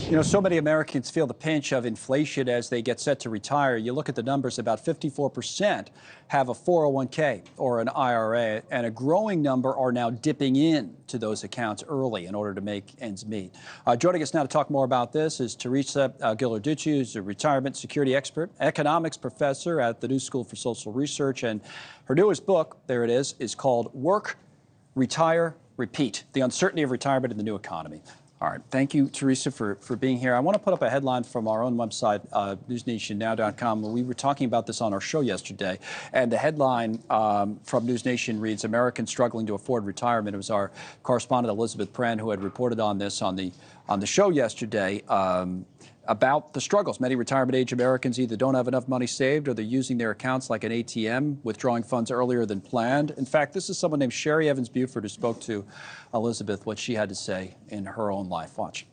You know, so many Americans feel the pinch of inflation as they get set to retire. You look at the numbers, about 54% have a 401k or an IRA, and a growing number are now dipping in to those accounts early in order to make ends meet. Joining us now to talk more about this is Teresa Ghilarducci, who's a retirement security expert, economics professor at the New School for Social Research, and her newest book, there it is called Work, Retire, Repeat: The Uncertainty of Retirement in the New Economy. All right. Thank you, Teresa, for being here. I want to put up a headline from our own website, newsnationnow.com. We were talking about this on our show yesterday, and the headline from NewsNation reads, "Americans Struggling to Afford Retirement." It was our correspondent, Elizabeth Pran, who had reported on this on the show yesterday, about the struggles. Many retirement-age Americans either don't have enough money saved or they're using their accounts like an ATM, withdrawing funds earlier than planned. In fact, this is someone named Sherry Evans Buford who spoke to Elizabeth, what she had to say in her own life. Watch.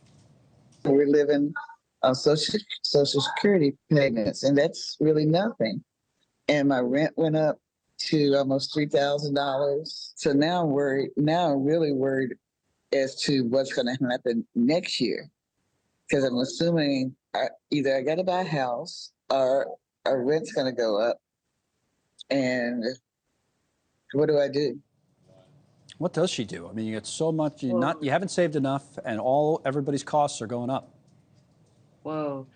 We're living on Social Security payments, and that's really nothing. And my rent went up to almost $3,000. So now I'm really worried as to what's going to happen next year. Because I'm assuming either I got to buy a house or our rent's going to go up. And what do I do? What does she do? I mean, you get so much, you haven't saved enough, and everybody's costs are going up. Whoa.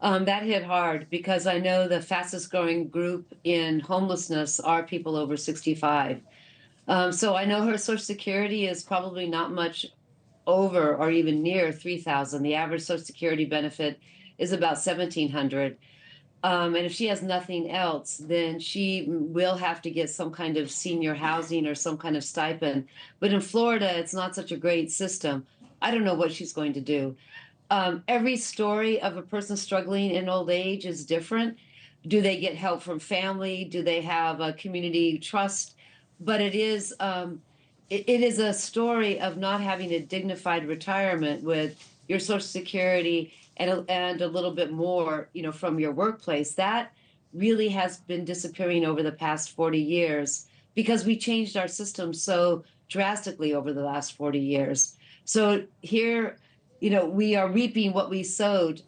That hit hard because I know the fastest growing group in homelessness are people over 65. So I know her Social Security is probably not much over or even near 3,000. The average Social Security benefit is about 1,700. And if she has nothing else, then she will have to get some kind of senior housing or some kind of stipend. But in Florida, it's not such a great system. I don't know what she's going to do. Every story of a person struggling in old age is different. Do they get help from family? Do they have a community trust? But it is a story of not having a dignified retirement with your Social Security and a little bit more, from your workplace. That really has been disappearing over the past 40 years because we changed our system so drastically over the last 40 years. So here, we are reaping what we sowed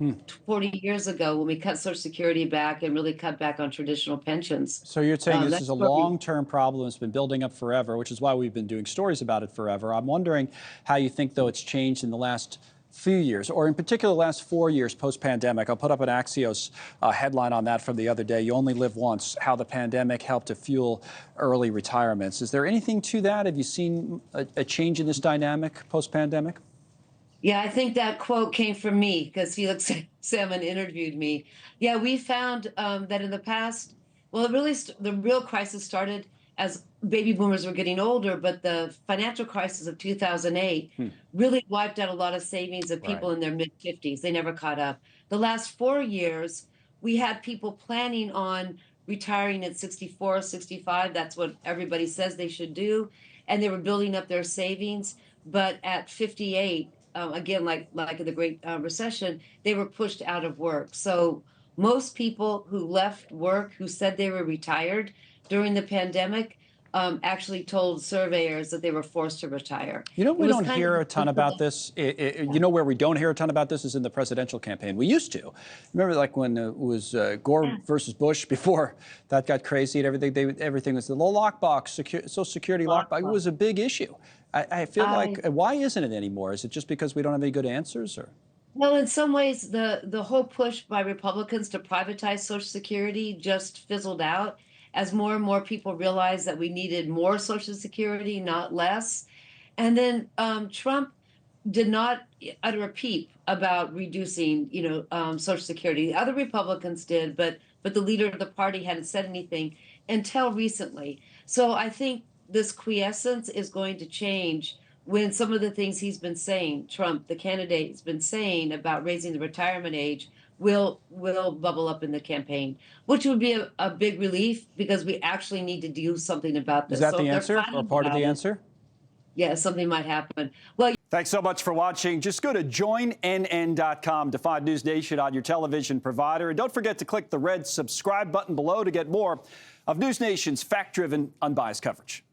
40 years ago when we cut Social Security back and really cut back on traditional pensions. So you're saying this is a long-term problem that's been building up forever, which is why we've been doing stories about it forever. I'm wondering how you think, though, it's changed in the last few years, or in particular the last 4 years post-pandemic. I'll put up an Axios headline on that from the other day. You only live once, how the pandemic helped to fuel early retirements. Is there anything to that? Have you seen a change in this dynamic post-pandemic? Yeah, I think that quote came from me because Felix Salmon interviewed me. Yeah, we found that in the past, well, the real crisis started as baby boomers were getting older, but the financial crisis of 2008 really wiped out a lot of savings of people in their mid-50s. They never caught up. The last 4 years, we had people planning on retiring at 64, 65. That's what everybody says they should do. And they were building up their savings. But at 58, again, like in the Great Recession, they were pushed out of work. So most people who left work, who said they were retired during the pandemic, actually told surveyors that they were forced to retire. We don't hear a ton about this. Where we don't hear a ton about this is in the presidential campaign. We used to. Remember, like when it was Gore versus Bush, before that got crazy and everything was the low lockbox, Social Security lockbox. It was a big issue. I feel like, why isn't it anymore? Is it just because we don't have any good answers, or? Well, in some ways, the whole push by Republicans to privatize Social Security just fizzled out as more and more people realized that we needed more Social Security, not less. And then Trump did not utter a peep about reducing, Social Security. The other Republicans did, but the leader of the party hadn't said anything until recently. So I think this quiescence is going to change when some of the things he's been saying, Trump, the candidate, has been saying about raising the retirement age will bubble up in the campaign, which would be a big relief because we actually need to do something about this. Is that the answer, or part of the answer? Yeah, something might happen. Well, thanks so much for watching. Just go to joinnn.com to find News Nation on your television provider. And don't forget to click the red subscribe button below to get more of News Nation's fact-driven, unbiased coverage.